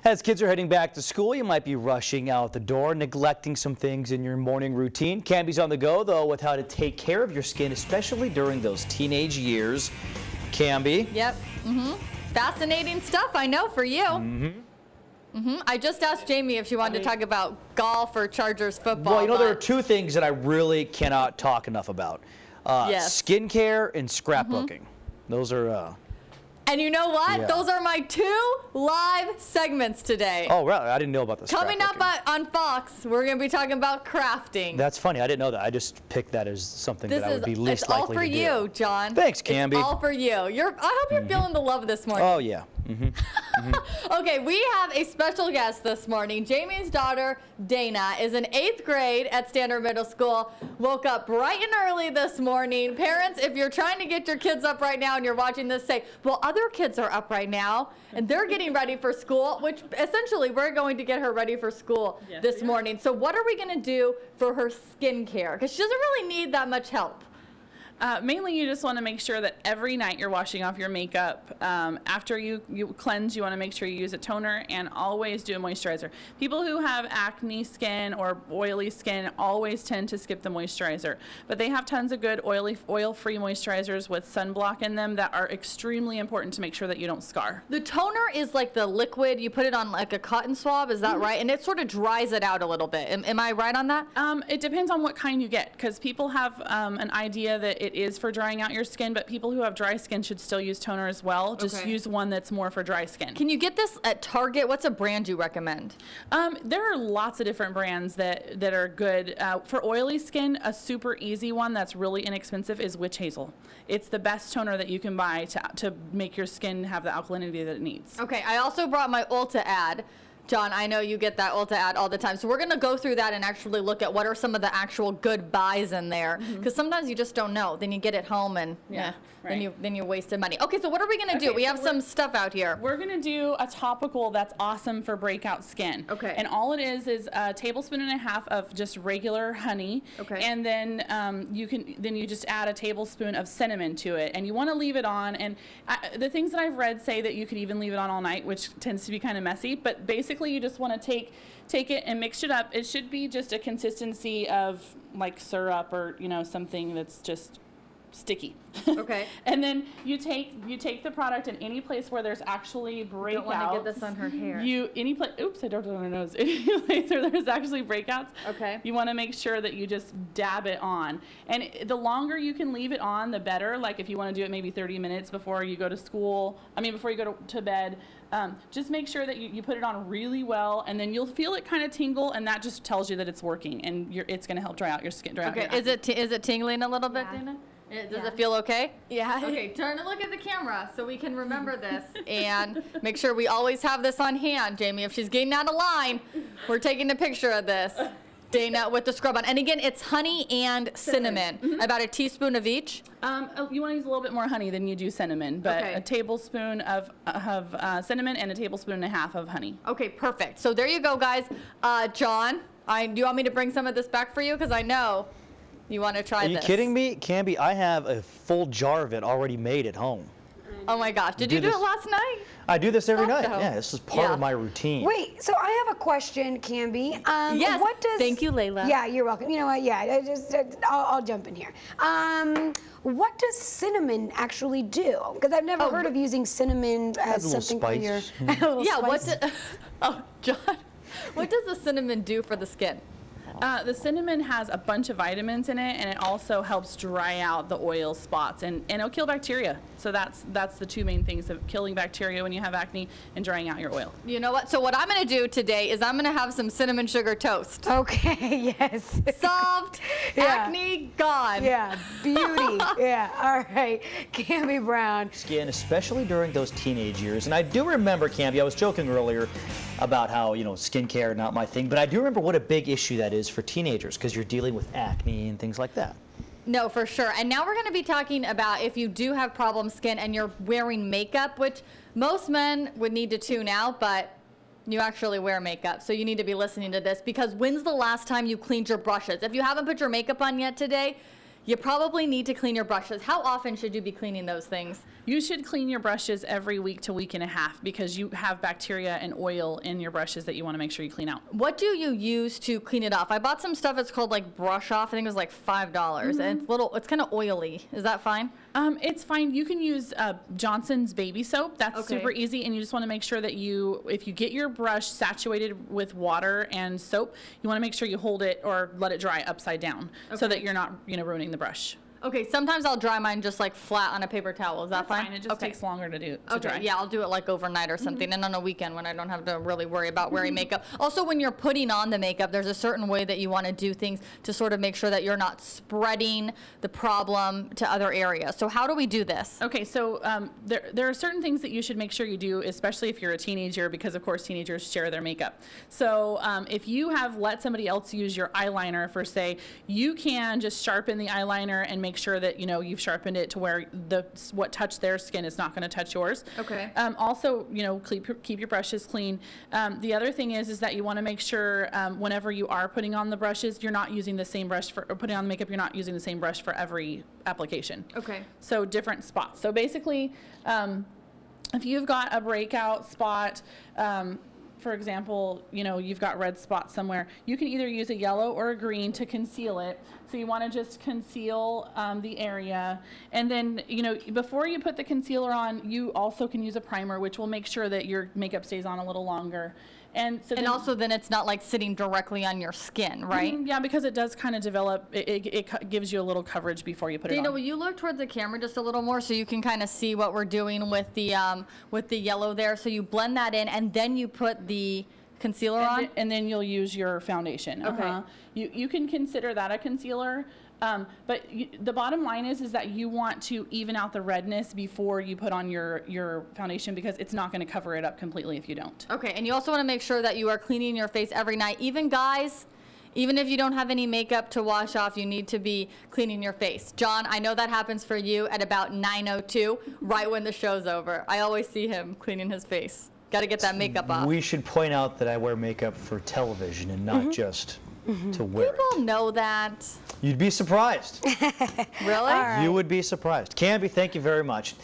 As kids are heading back to school, you might be rushing out the door, neglecting some things in your morning routine. Cambi's on the go, though, with how to take care of your skin, especially during those teenage years. Cambi? Yep. Fascinating stuff, I know, for you. I just asked Jamie if she wanted to talk about golf or Chargers football. Well, you know, there are two things that I really cannot talk enough about. Skincare and scrapbooking. Those are... And you know what? Yeah. Those are my 2 live segments today. Oh, really? I didn't know about this. Coming up on Fox, we're going to be talking about crafting. That's funny. I didn't know that. I just picked that as something that I would be least likely to do. It's all for you, John. Thanks, Cambi. It's all for you. I hope you're feeling the love this morning. Oh, yeah. Okay, we have a special guest this morning. Jamie's daughter, Dana, is in 8th grade at Standard Middle School. Woke up bright and early this morning. Parents, if you're trying to get your kids up right now and you're watching this, say, well, other kids are up right now and they're getting ready for school, which essentially we're going to get her ready for school this morning. So what are we going to do for her skincare? Because she doesn't really need that much help. Mainly, you just want to make sure that every night you're washing off your makeup. After you cleanse, you want to make sure you use a toner and always do a moisturizer. People who have acne skin or oily skin always tend to skip the moisturizer, but they have tons of good oil-free moisturizers with sunblock in them that are extremely important to make sure that you don't scar. The toner is like the liquid. You put it on like a cotton swab, is that right? And it sort of dries it out a little bit. Am I right on that? It depends on what kind you get, because people have an idea that it is for drying out your skin, but people who have dry skin should still use toner as well. Just use one that's more for dry skin. Can you get this at Target? What's a brand you recommend? There are lots of different brands that are good. For oily skin, a super easy one that's really inexpensive is Witch Hazel. It's the best toner that you can buy to make your skin have the alkalinity that it needs. Okay, I also brought my Ulta ad. John, I know you get that Ulta ad all the time. So we're going to go through that and actually look at what are some of the actual good buys in there. Because sometimes you just don't know. Then you get it home and then you wasted money. Okay, so what are we going to do? We have some stuff out here. We're going to do a topical that's awesome for breakout skin. Okay. And all it is a tablespoon and a half of just regular honey. Okay. And then you just add a tablespoon of cinnamon to it. And you want to leave it on. And the things that I've read say that you could even leave it on all night, which tends to be kind of messy. But basically, you just want to take it and mix it up. It should be just a consistency of like syrup or something that's just sticky. Okay. And then you take the product in any place where there's actually breakouts. Don't want to get this on her hair. Oops, I don't on her nose. Any place where there's actually breakouts. Okay. You want to make sure that you just dab it on. And the longer you can leave it on, the better. Like if you want to do it maybe 30 minutes before you go to school, before you go to bed, just make sure that you put it on really well, and then you'll feel it kind of tingle, and that just tells you that it's working, and it's going to help dry out your skin. Okay. Is it tingling a little bit, Dana? Does it feel okay? Yeah. Okay, turn and look at the camera so we can remember this and make sure we always have this on hand, Jamie. If she's getting out of line, we're taking a picture of this. Dana with the scrub on. And again, it's honey and cinnamon. About a teaspoon of each? You want to use a little bit more honey than you do cinnamon, but a tablespoon of cinnamon and a tablespoon and a half of honey. Okay, perfect. So there you go, guys. John, do you want me to bring some of this back for you? Because I know you want to try this. Are you kidding me? Cambi, I have a full jar of it already made at home. Oh my gosh, did you do it last night? I do this every night. Yeah, this is part of my routine. Wait, so I have a question, Cambi. Yes, thank you, Layla. Yeah, you're welcome. You know what, I'll jump in here. What does cinnamon actually do? Because I've never heard of using cinnamon as something for your... John, what does the cinnamon do for the skin? The cinnamon has a bunch of vitamins in it, and it also helps dry out the oil spots, and it'll kill bacteria. So that's the two main things of killing bacteria when you have acne and drying out your oil. You know what? So what I'm going to do today is I'm going to have some cinnamon sugar toast. Okay, yes. Solved. Acne gone. Yeah, beauty. Yeah, all right. Cambi Brown. Skin, especially during those teenage years. And I do remember, Cambi, I was joking earlier about how, skincare, not my thing, but I do remember what a big issue that is for teenagers because you're dealing with acne and things like that. No, for sure. And now we're going to be talking about if you do have problem skin and you're wearing makeup, which most men would need to tune out, but you actually wear makeup. So you need to be listening to this because when's the last time you cleaned your brushes? If you haven't put your makeup on yet today, you probably need to clean your brushes. How often should you be cleaning those things? You should clean your brushes every week to week and a half because you have bacteria and oil in your brushes that you want to make sure you clean out. What do you use to clean it off? I bought some stuff, it's called like Brush Off. I think it was like $5, and it's kind of oily. Is that fine? It's fine. You can use Johnson's baby soap. That's Okay. super easy, and you just want to make sure that if you get your brush saturated with water and soap, you want to make sure you hold it or let it dry upside down so that you're not, ruining the brush. Okay, sometimes I'll dry mine just like flat on a paper towel. Is that That's fine? It just takes longer to dry. Yeah, I'll do it like overnight or something, and on a weekend when I don't have to really worry about wearing makeup. Also, when you're putting on the makeup, there's a certain way that you want to do things to sort of make sure that you're not spreading the problem to other areas. So how do we do this? Okay, so there are certain things that you should make sure you do, especially if you're a teenager, because of course teenagers share their makeup. So if you have let somebody else use your eyeliner for, say, you can just sharpen the eyeliner and make sure that you've sharpened it to where what touched their skin is not going to touch yours. Okay. Also, keep your brushes clean. The other thing is that you want to make sure whenever you are putting on the brushes, you're not using the same brush or putting on the makeup. You're not using the same brush for every application. Okay. So different spots. So basically, if you've got a breakout spot, for example, you've got red spots somewhere, you can either use a yellow or a green to conceal it. So you want to just conceal the area. And then, before you put the concealer on, you also can use a primer, which will make sure that your makeup stays on a little longer. And also then it's not like sitting directly on your skin, right? Yeah, because it does kind of develop, it gives you a little coverage before you put it on. Dana, will you look towards the camera just a little more so you can kind of see what we're doing with the yellow there? So you blend that in and then you put the concealer on? And then you'll use your foundation. Okay. You can consider that a concealer. But the bottom line is that you want to even out the redness before you put on your foundation, because it's not going to cover it up completely if you don't. Okay, and you also want to make sure that you are cleaning your face every night. Even guys, even if you don't have any makeup to wash off, you need to be cleaning your face. John, I know that happens for you at about 9:02, right when the show's over. I always see him cleaning his face. Got to get that makeup off. We should point out that I wear makeup for television and not just to wear it. People know that. You'd be surprised. Really? You would be surprised. Camby, thank you very much.